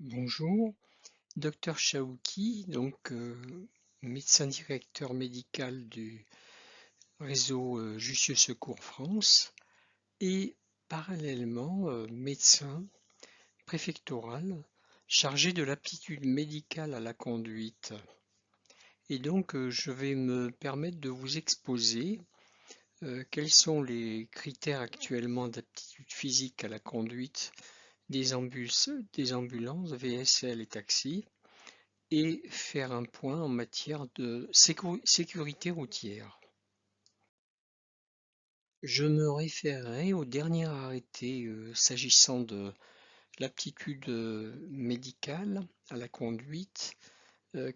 Bonjour, docteur Chaouki, médecin directeur médical du réseau Jussieu Secours France et parallèlement médecin préfectoral chargé de l'aptitude médicale à la conduite. Et je vais me permettre de vous exposer quels sont les critères actuellement d'aptitude physique à la conduite des ambulances, VSL et taxis, et faire un point en matière de sécurité routière. Je me référerai au dernier arrêté s'agissant de l'aptitude médicale à la conduite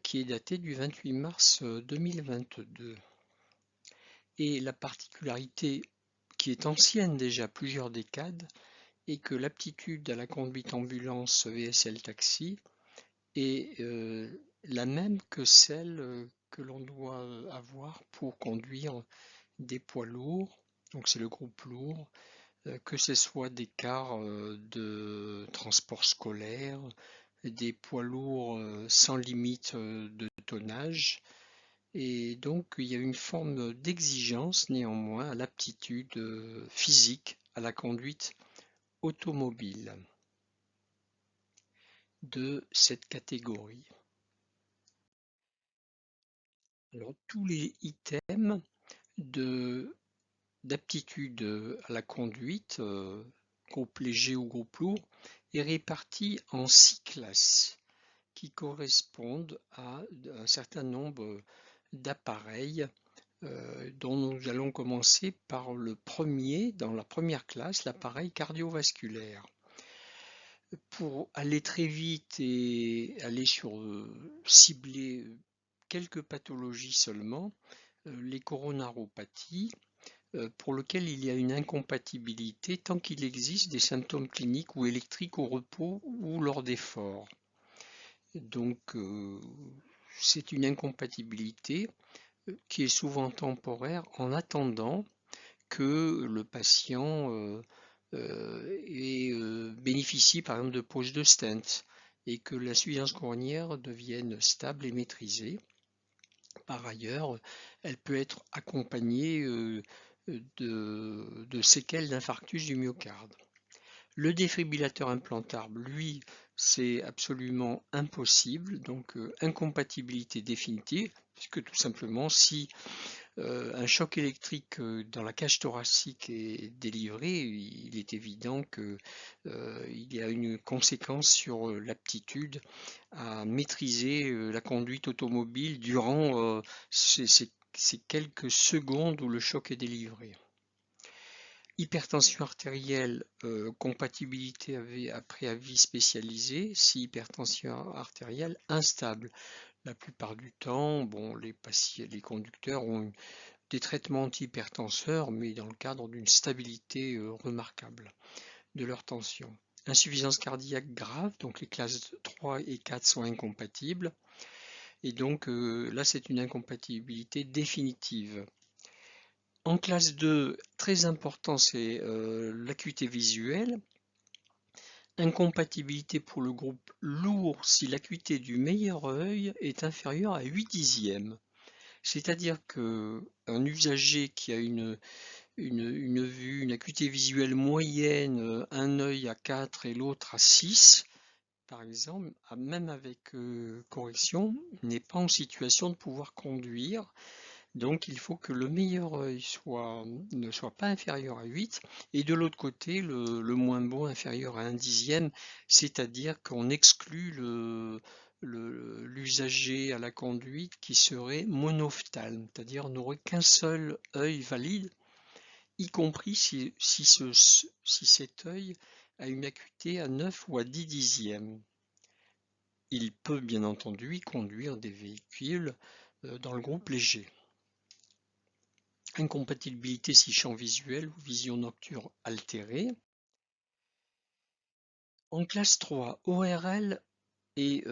qui est daté du 28 mars 2022. Et la particularité qui est ancienne déjà plusieurs décades est que l'aptitude à la conduite ambulance VSL taxi est la même que celle que l'on doit avoir pour conduire des poids lourds, donc c'est le groupe lourd, que ce soit des cars de transport scolaire, des poids lourds sans limite de tonnage. Et donc il y a une forme d'exigence néanmoins à l'aptitude physique à la conduite automobile de cette catégorie. Alors tous les items d'aptitude à la conduite, groupe léger ou groupe lourd, est réparti en 6 classes qui correspondent à un certain nombre d'appareils dont nous allons commencer par le premier, dans la première classe, l'appareil cardiovasculaire. Pour aller très vite et aller cibler quelques pathologies seulement, les coronaropathies, pour lequel il y a une incompatibilité tant qu'il existe des symptômes cliniques ou électriques au repos ou lors d'efforts. Donc, c'est une incompatibilité qui est souvent temporaire en attendant que le patient bénéficie par exemple de pose de stent et que l'insuffisance coronarienne devienne stable et maîtrisée. Par ailleurs, elle peut être accompagnée de séquelles d'infarctus du myocarde. Le défibrillateur implantable, lui, c'est absolument impossible, donc incompatibilité définitive, puisque tout simplement, si un choc électrique dans la cage thoracique est délivré, il est évident qu'il y a une conséquence sur l'aptitude à maîtriser la conduite automobile durant ces quelques secondes où le choc est délivré. Hypertension artérielle, compatibilité après avis spécialisé, si hypertension artérielle instable. La plupart du temps, bon, les conducteurs ont des traitements antihypertenseurs, mais dans le cadre d'une stabilité remarquable de leur tension. Insuffisance cardiaque grave, donc les classes 3 et 4 sont incompatibles. Et donc là, c'est une incompatibilité définitive. En classe 2, très important, c'est l'acuité visuelle. Incompatibilité pour le groupe lourd si l'acuité du meilleur œil est inférieure à 8 dixièmes. C'est-à-dire qu'un usager qui a une vue, une acuité visuelle moyenne, un œil à 4 et l'autre à 6, par exemple, même avec correction, n'est pas en situation de pouvoir conduire. Donc il faut que le meilleur œil ne soit pas inférieur à 8 et de l'autre côté le moins bon inférieur à 1 dixième, c'est-à-dire qu'on exclut l'usager à la conduite qui serait monophtalme, c'est-à-dire n'aurait qu'un seul œil valide, y compris si cet œil a une acuité à 9 ou à 10 dixièmes. Il peut bien entendu y conduire des véhicules dans le groupe léger. Incompatibilité si champ visuel ou vision nocturne altérée. En classe 3, ORL et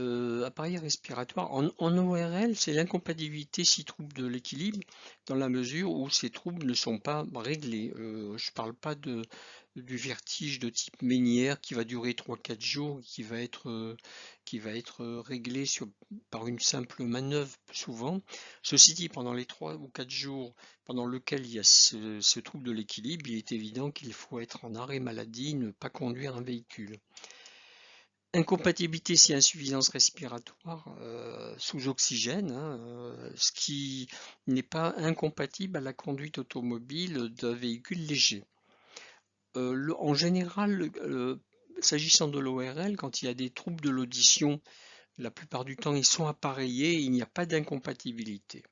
appareil respiratoire. En ORL, c'est l'incompatibilité si trouble de l'équilibre, dans la mesure où ces troubles ne sont pas réglés. Je ne parle pas du vertige de type Ménière qui va durer 3-4 jours, qui va être réglé par une simple manœuvre souvent. Ceci dit, pendant les 3 ou 4 jours pendant lequel il y a ce trouble de l'équilibre, il est évident qu'il faut être en arrêt maladie, ne pas conduire un véhicule. Incompatibilité si insuffisance respiratoire sous oxygène, ce qui n'est pas incompatible à la conduite automobile d'un véhicule léger. En général, s'agissant de l'ORL, quand il y a des troubles de l'audition, la plupart du temps ils sont appareillés et il n'y a pas d'incompatibilité.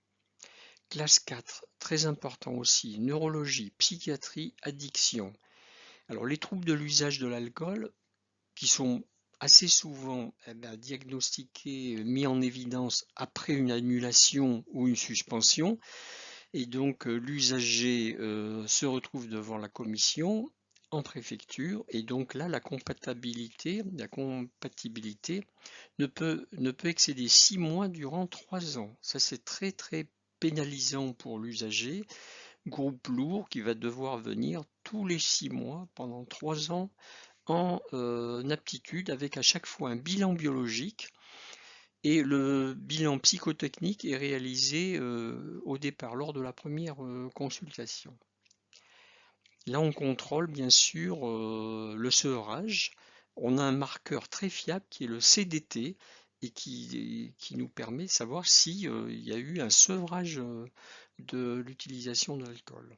Classe 4, très important aussi, neurologie, psychiatrie, addiction. Alors les troubles de l'usage de l'alcool, qui sont assez souvent diagnostiqués, mis en évidence après une annulation ou une suspension, et donc l'usager se retrouve devant la commission en préfecture, et donc là la compatibilité ne peut excéder 6 mois durant 3 ans. Ça c'est très très pénalisant pour l'usager. Groupe lourd qui va devoir venir tous les 6 mois pendant 3 ans en aptitude avec à chaque fois un bilan biologique, et le bilan psychotechnique est réalisé au départ lors de la première consultation. Là on contrôle bien sûr le sevrage. On a un marqueur très fiable qui est le CDT et qui nous permet de savoir si il y a eu un sevrage de l'utilisation de l'alcool.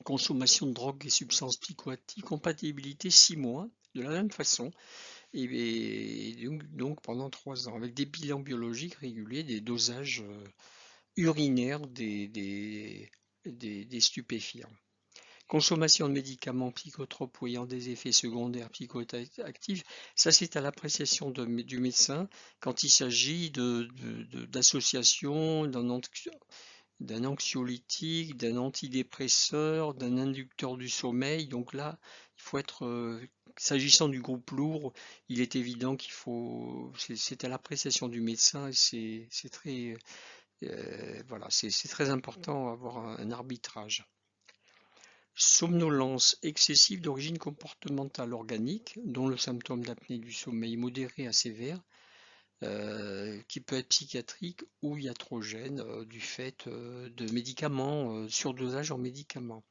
Consommation de drogue et substances psychoactives, compatibilité 6 mois, de la même façon, et donc pendant 3 ans, avec des bilans biologiques réguliers, des dosages urinaires des stupéfiants. Consommation de médicaments psychotropes ou ayant des effets secondaires psychoactifs, ça c'est à l'appréciation du médecin quand il s'agit d'associations, d'un anxiolytique, d'un antidépresseur, d'un inducteur du sommeil. Donc là, il faut être, s'agissant du groupe lourd, il est évident qu'il faut, c'est à l'appréciation du médecin, et c'est très, voilà, c'est très important d'avoir un arbitrage. Somnolence excessive d'origine comportementale organique, dont le symptôme d'apnée du sommeil modéré à sévère, qui peut être psychiatrique ou iatrogène du fait de médicaments, surdosage en médicaments.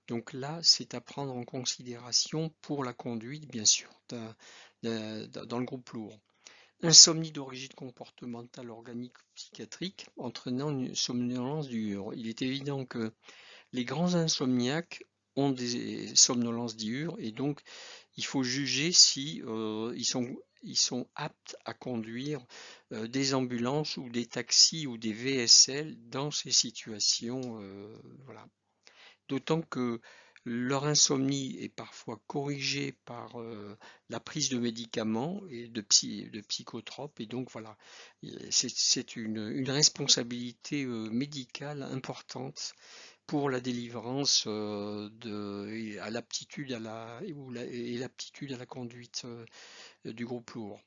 Donc là, c'est à prendre en considération pour la conduite, bien sûr, dans le groupe lourd. Insomnie d'origine comportementale organique psychiatrique entraînant une somnolence diurne. Il est évident que les grands insomniaques ont des somnolences diurnes, et donc il faut juger si ils sont aptes à conduire des ambulances ou des taxis ou des VSL dans ces situations. Voilà. D'autant que leur insomnie est parfois corrigée par la prise de médicaments et de psychotropes, et donc voilà, c'est une responsabilité médicale importante pour la délivrance à l'aptitude et l'aptitude à la conduite du groupe lourd.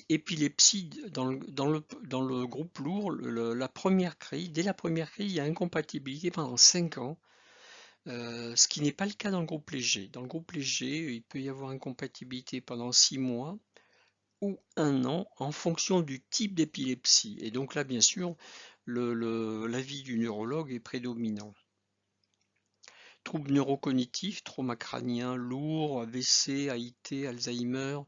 Épilepsie dans le groupe lourd, la première crise, dès la première crise, il y a incompatibilité pendant 5 ans, ce qui n'est pas le cas dans le groupe léger. Dans le groupe léger, il peut y avoir incompatibilité pendant 6 mois ou 1 an en fonction du type d'épilepsie. Et donc là, bien sûr, l'avis du neurologue est prédominant. Troubles neurocognitifs, trauma crânien lourd, AVC, AIT, Alzheimer,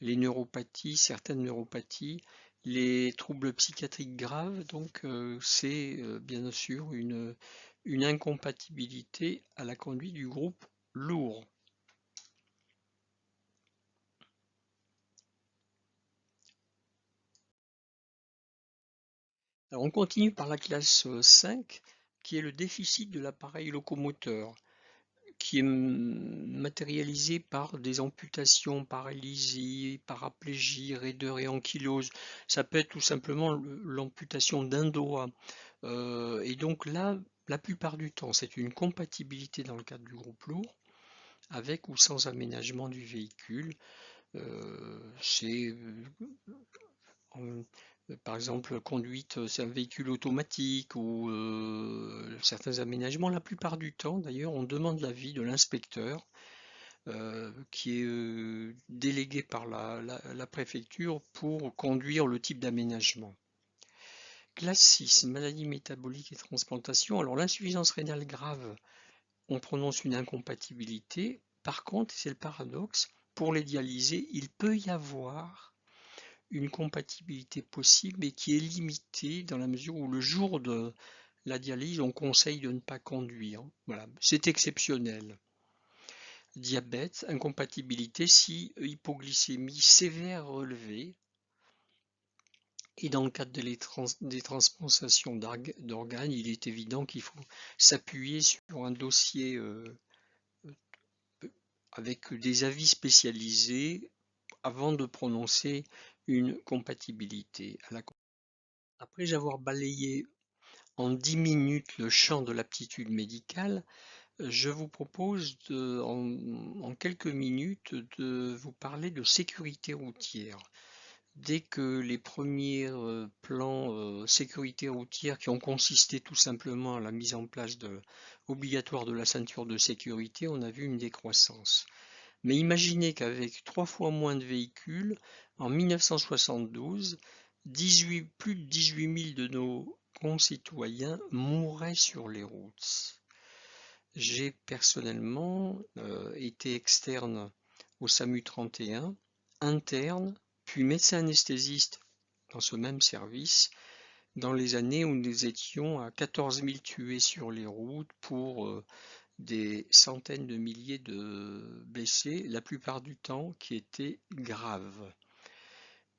les neuropathies, certaines neuropathies, les troubles psychiatriques graves, donc c'est bien sûr une incompatibilité à la conduite du groupe lourd. Alors on continue par la classe 5, qui est le déficit de l'appareil locomoteur, qui est matérialisé par des amputations, paralysie, paraplégie, raideur et ankylose. Ça peut être tout simplement l'amputation d'un doigt. Et donc là, la plupart du temps, c'est une compatibilité dans le cadre du groupe lourd, avec ou sans aménagement du véhicule. C'est par exemple, conduite, c'est un véhicule automatique ou certains aménagements. La plupart du temps, d'ailleurs, on demande l'avis de l'inspecteur qui est délégué par la préfecture pour conduire le type d'aménagement. Classe 6, maladie métabolique et transplantation. Alors l'insuffisance rénale grave, on prononce une incompatibilité. Par contre, c'est le paradoxe, pour les dialysés, il peut y avoir une compatibilité possible, mais qui est limitée dans la mesure où le jour de la dialyse, on conseille de ne pas conduire. Voilà, c'est exceptionnel. Diabète, incompatibilité si hypoglycémie sévère relevée. Et dans le cadre des transplantations d'organes, il est évident qu'il faut s'appuyer sur un dossier avec des avis spécialisés avant de prononcer une compatibilité. Après avoir balayé en 10 minutes le champ de l'aptitude médicale, je vous propose en quelques minutes de vous parler de sécurité routière. Dès que les premiers plans sécurité routière qui ont consisté tout simplement à la mise en place obligatoire de la ceinture de sécurité, on a vu une décroissance. Mais imaginez qu'avec 3 fois moins de véhicules, en 1972, plus de 18 000 de nos concitoyens mouraient sur les routes. J'ai personnellement été externe au SAMU 31, interne, puis médecin anesthésiste dans ce même service, dans les années où nous étions à 14 000 tués sur les routes pour des centaines de milliers de blessés, la plupart du temps qui étaient graves.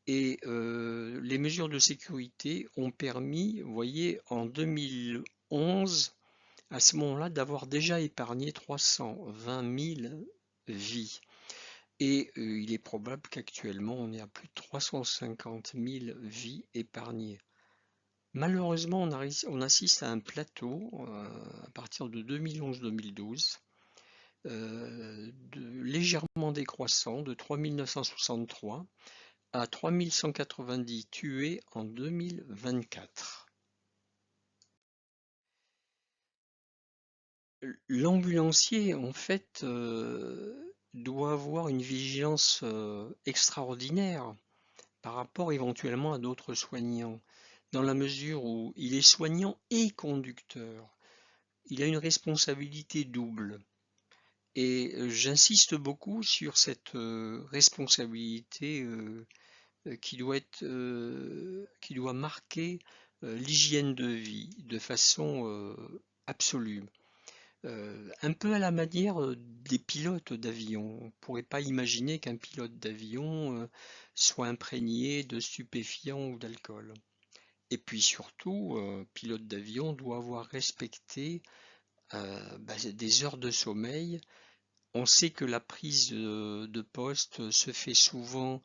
Et les mesures de sécurité ont permis, vous voyez, en 2011, à ce moment-là, d'avoir déjà épargné 320 000 vies. Et il est probable qu'actuellement, on est à plus de 350 000 vies épargnées. Malheureusement, on assiste à un plateau à partir de 2011-2012, légèrement décroissant de 3 963 à 3 190 tués en 2024. L'ambulancier, en fait, doit avoir une vigilance extraordinaire par rapport éventuellement à d'autres soignants, dans la mesure où il est soignant et conducteur. Il a une responsabilité double. Et j'insiste beaucoup sur cette responsabilité qui doit marquer l'hygiène de vie de façon absolue. Un peu à la manière des pilotes d'avion. On ne pourrait pas imaginer qu'un pilote d'avion soit imprégné de stupéfiants ou d'alcool. Et puis surtout, un pilote d'avion doit avoir respecté des heures de sommeil. On sait que la prise de poste se fait souvent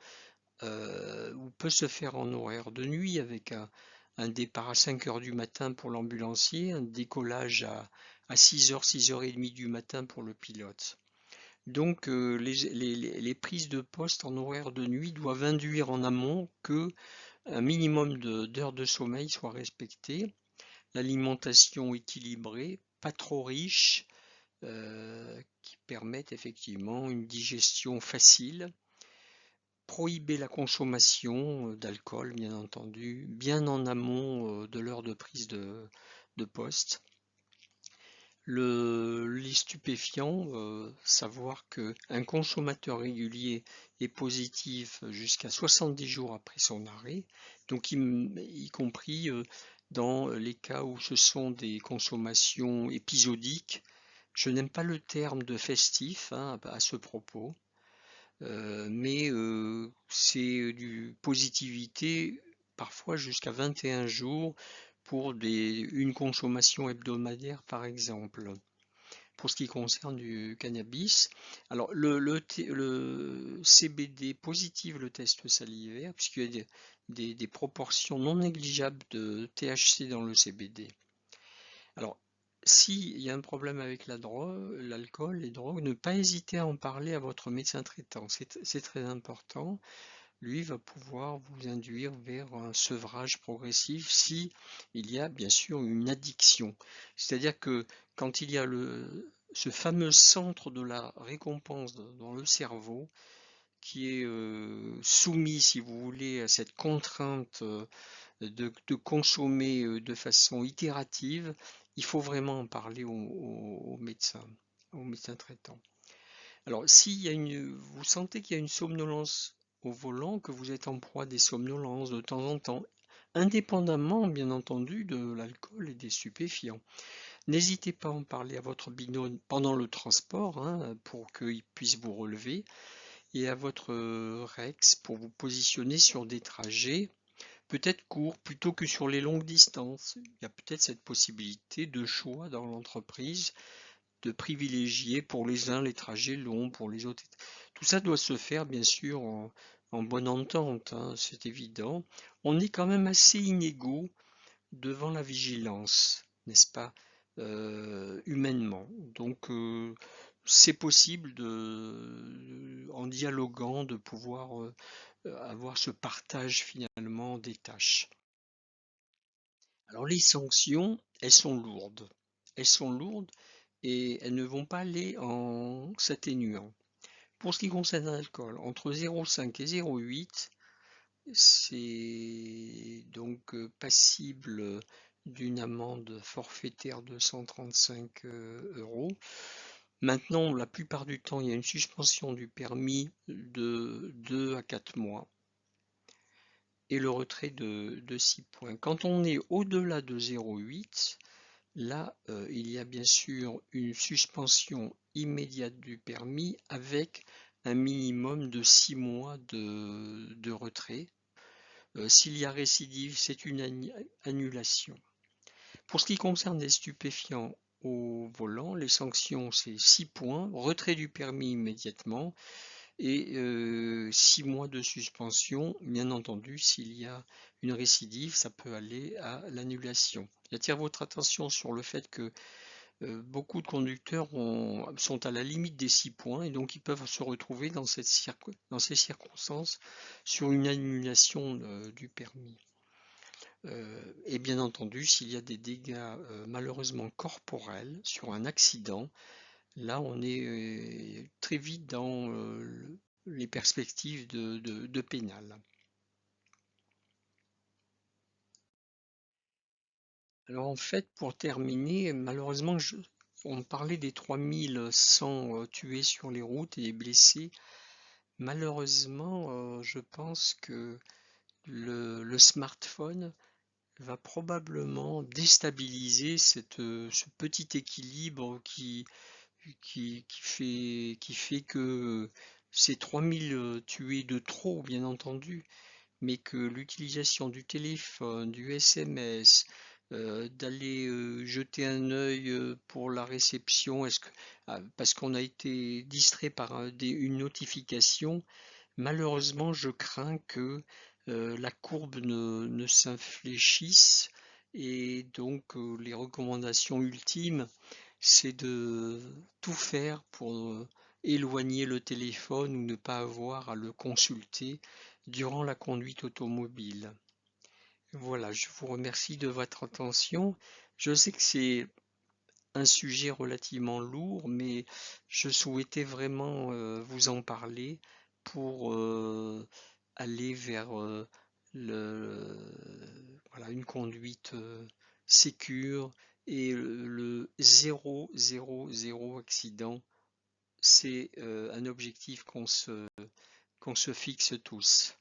ou peut se faire en horaire de nuit avec un départ à 5 heures du matin pour l'ambulancier, un décollage à 6h, 6h30 du matin pour le pilote. Donc les prises de poste en horaire de nuit doivent induire en amont que un minimum d'heures de sommeil soit respecté, l'alimentation équilibrée, pas trop riche, qui permettent effectivement une digestion facile, prohiber la consommation d'alcool, bien entendu, bien en amont de l'heure de prise de poste. Les stupéfiants, savoir qu'un consommateur régulier est positif jusqu'à 70 jours après son arrêt, donc y compris dans les cas où ce sont des consommations épisodiques. Je n'aime pas le terme de festif à ce propos, mais c'est du positivité parfois jusqu'à 21 jours pour une consommation hebdomadaire par exemple. Pour ce qui concerne du cannabis, alors le CBD positive le test salivaire puisqu'il y a des proportions non négligeables de THC dans le CBD. Alors, s'il y a un problème avec la drogue, l'alcool, les drogues, ne pas hésiter à en parler à votre médecin traitant. C'est très important lui va pouvoir vous induire vers un sevrage progressif si il y a bien sûr une addiction. C'est-à-dire que quand il y a ce fameux centre de la récompense dans le cerveau qui est soumis, si vous voulez, à cette contrainte de consommer de façon itérative, il faut vraiment en parler au médecin, au médecin traitant. Alors, vous sentez qu'il y a une somnolence au volant, que vous êtes en proie à des somnolences de temps en temps, indépendamment, bien entendu, de l'alcool et des stupéfiants. N'hésitez pas à en parler à votre binôme pendant le transport, hein, pour qu'il puisse vous relever, et à votre Rex pour vous positionner sur des trajets peut-être courts plutôt que sur les longues distances. Il y a peut-être cette possibilité de choix dans l'entreprise de privilégier pour les uns les trajets longs, pour les autres. Tout ça doit se faire bien sûr en bonne entente, hein, c'est évident. On est quand même assez inégaux devant la vigilance, n'est-ce pas, humainement. Donc c'est possible en dialoguant, de pouvoir avoir ce partage finalement des tâches. Alors les sanctions, elles sont lourdes. Elles sont lourdes et elles ne vont pas aller en s'atténuant. Pour ce qui concerne l'alcool, entre 0,5 et 0,8, c'est donc passible d'une amende forfaitaire de 135 euros. Maintenant, la plupart du temps, il y a une suspension du permis de 2 à 4 mois et le retrait de 6 points. Quand on est au-delà de 0,8, là, il y a bien sûr une suspension immédiate du permis avec un minimum de 6 mois de retrait. S'il y a récidive, c'est une annulation. Pour ce qui concerne les stupéfiants au volant, les sanctions, c'est 6 points, retrait du permis immédiatement et 6 mois de suspension. Bien entendu, s'il y a une récidive, ça peut aller à l'annulation. J'attire votre attention sur le fait que beaucoup de conducteurs sont à la limite des 6 points et donc ils peuvent se retrouver dans ces circonstances sur une annulation du permis. Et bien entendu, s'il y a des dégâts malheureusement corporels sur un accident, là on est très vite dans les perspectives de pénal. Alors en fait, pour terminer, malheureusement, on parlait des 3100 tués sur les routes et blessés. Malheureusement, je pense que le smartphone va probablement déstabiliser ce petit équilibre qui fait que ces 3000 tués de trop, bien entendu, mais que l'utilisation du téléphone, du SMS, d'aller jeter un œil pour la réception, parce qu'on a été distrait par une notification, malheureusement, je crains que la courbe ne s'infléchisse et donc les recommandations ultimes, c'est de tout faire pour éloigner le téléphone ou ne pas avoir à le consulter durant la conduite automobile. Voilà, je vous remercie de votre attention. Je sais que c'est un sujet relativement lourd, mais je souhaitais vraiment vous en parler pour aller vers voilà, une conduite sécure et le 0 accident. C'est un objectif qu'on se fixe tous.